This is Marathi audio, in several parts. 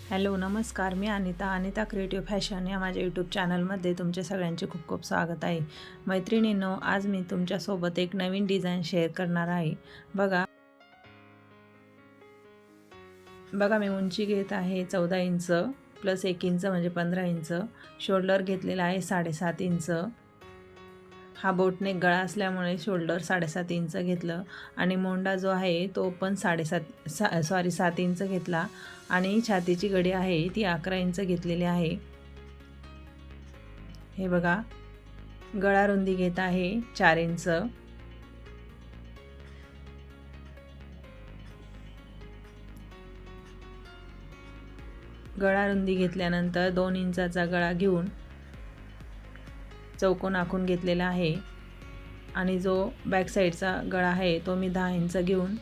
हॅलो नमस्कार, मी अनिता क्रिएटिव्ह फॅशन या माझ्या यूट्यूब चॅनलमध्ये तुमचे सगळ्यांचे खूप खूप स्वागत आहे. मैत्रिणींनो, आज मी तुमच्यासोबत एक नवीन डिझाईन शेअर करणार आहे. बघा मी उंची घेत आहे 14 इंच प्लस 1 इंच म्हणजे 15 इंच. शोल्डर घेतलेला आहे 7.5 इंच. हा बोटनेक गळा असल्यामुळे शोल्डर 7.5 इंच घेतलं आणि मोंडा जो आहे तो पण 7 इंच घेतला आणि छातीची गडी आहे ती 11 इंच घेतलेली आहे. हे बघा, गळा रुंदी घेत आहे 4 इंच. गळा रुंदी घेतल्यानंतर 2 इंचाचा गळा घेऊन चौकोन आखून घेतलेला आहे आणि जो बॅक साईडचा गळा आहे तो मी 10 इंच घेऊन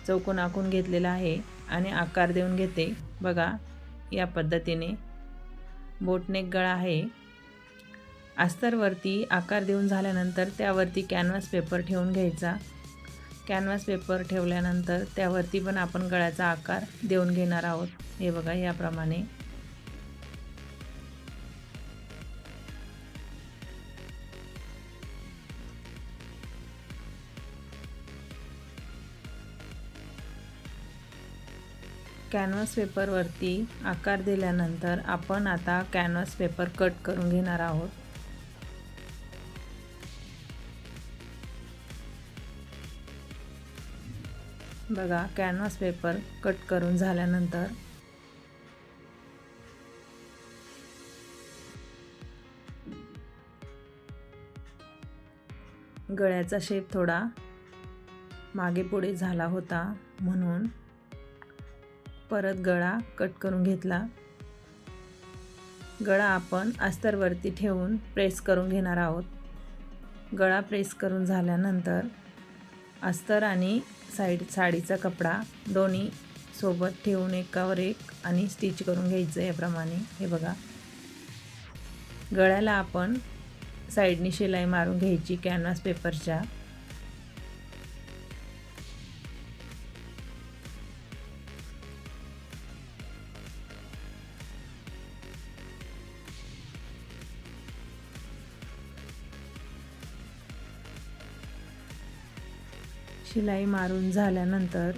चौकोन आखून घेतलेला आहे आणि आकार देऊन घेते. बघा, या पद्धतीने बोटनेक गळा आहे. अस्तरवरती आकार देऊन झाल्यानंतर त्यावरती कॅनव्हास पेपर ठेवून घ्यायचा. कॅनव्हास पेपर ठेवल्यानंतर त्यावरती पण आपण गळ्याचा आकार देऊन घेणार आहोत. हे बघा, याप्रमाणे. कॅनव्हास पेपरवरती आकार दिल्यानंतर आपण आता कॅनव्हास पेपर कट करून घेणार आहोत. बघा, कॅनव्हास पेपर कट करून झाल्यानंतर गळ्याचा शेप थोडा मागे पुढे झाला होता म्हणून परत गळा कट करून घेतला. गळा आपण अस्तरवरती ठेवून प्रेस करून घेणार आहोत. गळा प्रेस करून झाल्यानंतर अस्तर आणि साडीचा कपडा दोन्ही सोबत ठेवून एकावर एक आणि स्टिच करून घ्यायचं याप्रमाणे. हे बघा, गळ्याला आपण साईडनी शिलाई मारून घ्यायची कॅनव्हास पेपरच्या. शिलाई मारून झाल्यानंतर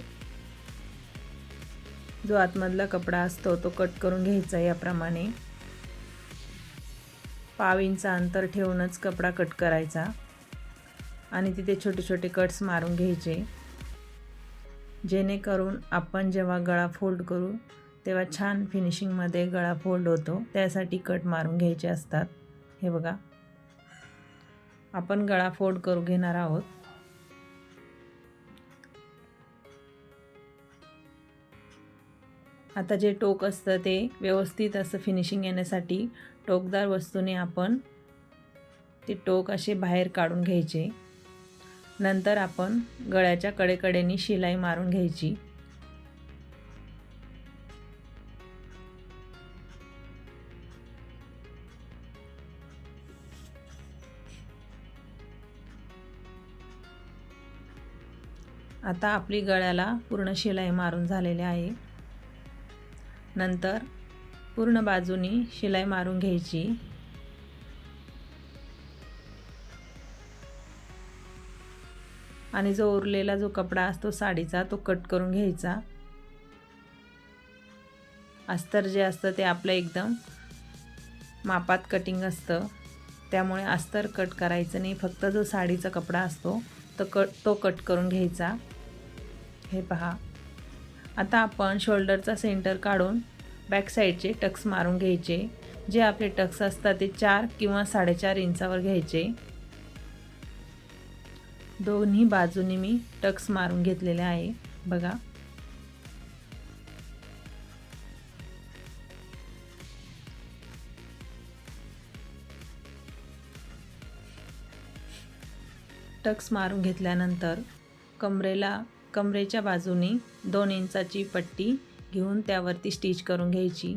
जो आतमधला कपडा असतो तो कट करून घ्यायचा याप्रमाणे. 1/2 इंच अंतर ठेवूनच कपडा कट करायचा आणि तिथे छोटे छोटे कट्स मारून घ्यायचे, जेणेकरून आपण जेव्हा गळा फोल्ड करू तेव्हा छान फिनिशिंगमध्ये गळा फोल्ड होतो. त्यासाठी कट मारून घ्यायचे असतात. हे बघा, आपण गळा फोल्ड करून घेणार आहोत. आता जे टोक असतं ते व्यवस्थित असं फिनिशिंग येण्यासाठी टोकदार वस्तूने आपण ते टोक असे बाहेर काढून घ्यायचे. नंतर आपण गळ्याच्या कडेकडेने शिलाई मारून घ्यायची. आता आपली गळ्याला पूर्ण शिलाई मारून झालेली आहे. नंतर पूर्ण बाजूनी शिलाई मारून घ्यायची. आणि जो उरलेला जो कपडा असतो साडीचा तो कट करून घ्यायचा. अस्तर जे असतं ते आपलं एकदम मापात कटिंग असतं, त्यामुळे अस्तर कट करायचं नाही. फक्त जो साडीचा कपडा असतो तो कट करून घ्यायचा. हे पहा, आता आपण शोल्डरचा सेंटर काढून बॅक साईडचे टक्स मारून घ्यायचे. जे आपले टक्स असतात ते 4 किंवा 4.5 इंचावर घ्यायचे. दोन्ही बाजूनी मी टक्स मारून घेतलेले आहे. बघा, टक्स मारून घेतल्यानंतर कमरेच्या बाजूनी 2 इंचाची पट्टी घेऊन त्यावरती स्टिच करून घ्यायची.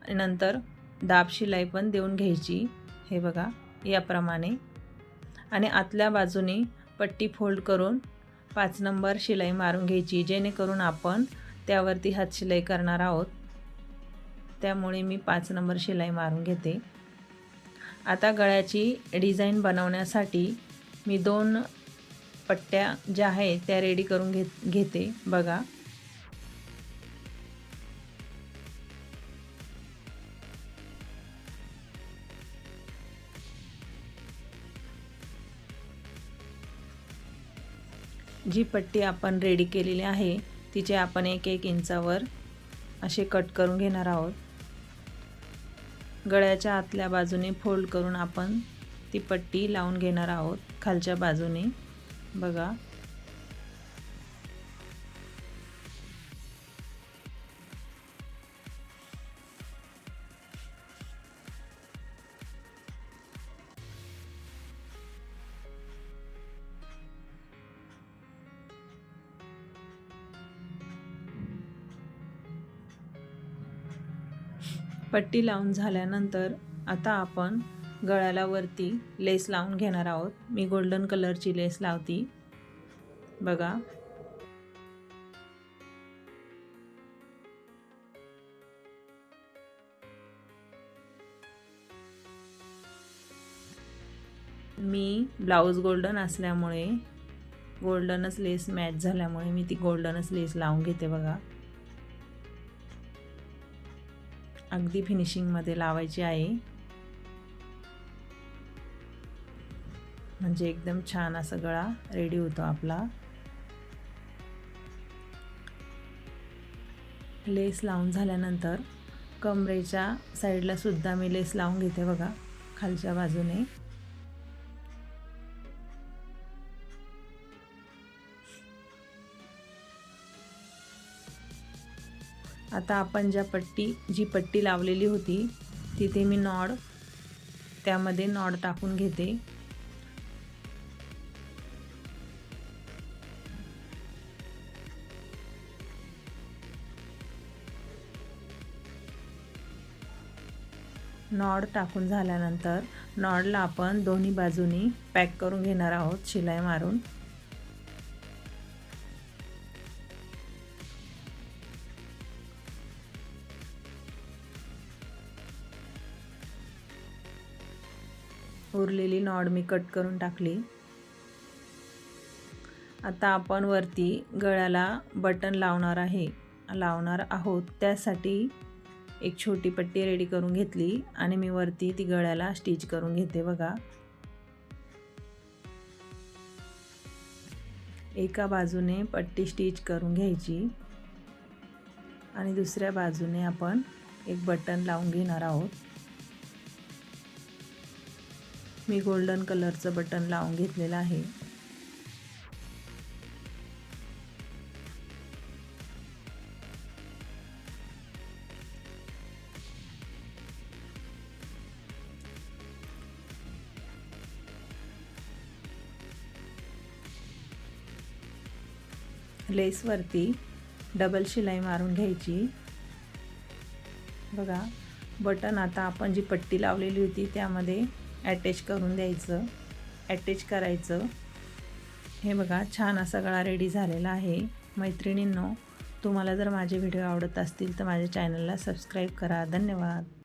नंतर दाब शिलाई पण देऊन घ्यायची. हे बघा, याप्रमाणे. आणि आतल्या बाजूने पट्टी फोल्ड करून 5 नंबर शिलाई मारून घ्यायची, जेणेकरून आपण त्यावरती हात शिलाई करणार आहोत, त्यामुळे मी 5 नंबर शिलाई मारून घेते. आता गळ्याची डिझाईन बनवण्यासाठी मी 2 पट्ट्या ज्या आहेत त्या रेडी करून घेते बघा. जी पट्टी आपण रेडी केलेली आहे तिचे आपण 1-1 इंचावर असे कट करून घेणार आहोत. गळ्याच्या आतल्या बाजूने फोल्ड करून आपण ती पट्टी लावून घेणार आहोत खालच्या बाजूने बघा. पट्टी लावून झाल्यानंतर आता आपण गळ्याला वरती लेस लावून घेणार आहोत. मी गोल्डन कलरची लेस लावती बघा. मी ब्लाऊज गोल्डन असल्यामुळे गोल्डनच लेस मॅच झाल्यामुळे मी ती गोल्डनच लेस लावून घेते बघा. अगदी फिनिशिंगमध्ये लावायची आहे, म्हणजे एकदम छान असा गळा रेडी होतो आपला. लेस लावून झाल्यानंतर कमरेच्या साईडला सुद्धा मी लेस लावून घेते बघा खालच्या बाजूने. आता आपण जी पट्टी लावलेली होती तिथे मी त्यामध्ये नॉड टाकून घेते. नॉड टाकून झाल्यानंतर नॉडला आपण दोन्ही बाजूनी पॅक करून घेणार आहोत शिलाई मारून. उरलेली नॉड मी कट करून टाकली. आता आपण वरती गळ्याला बटन लावणार आहोत. त्यासाठी एक छोटी पट्टी रेडी करून घेतली आणि मी वरती ती गळ्याला स्टिच करून घेते बघा. एका बाजूने पट्टी स्टिच करून घ्यायची आणि दुसऱ्या बाजूने आपण एक बटन लावून घेणार आहोत. मी गोल्डन कलरचं बटन लावून घेतलेलं आहे. लेसवरती डबल शिलाई मारून घ्यायची बघा. बटन आता आपण जी पट्टी लावलेली होती त्यामध्ये अटॅच करून द्यायचं, अटॅच करायचं. हे बघा छान असा गळा रेडी झालेला आहे. मैत्रिणींनो, तुम्हाला जर माझे व्हिडिओ आवडत असतील तर माझ्या चॅनलला सबस्क्राईब करा. धन्यवाद.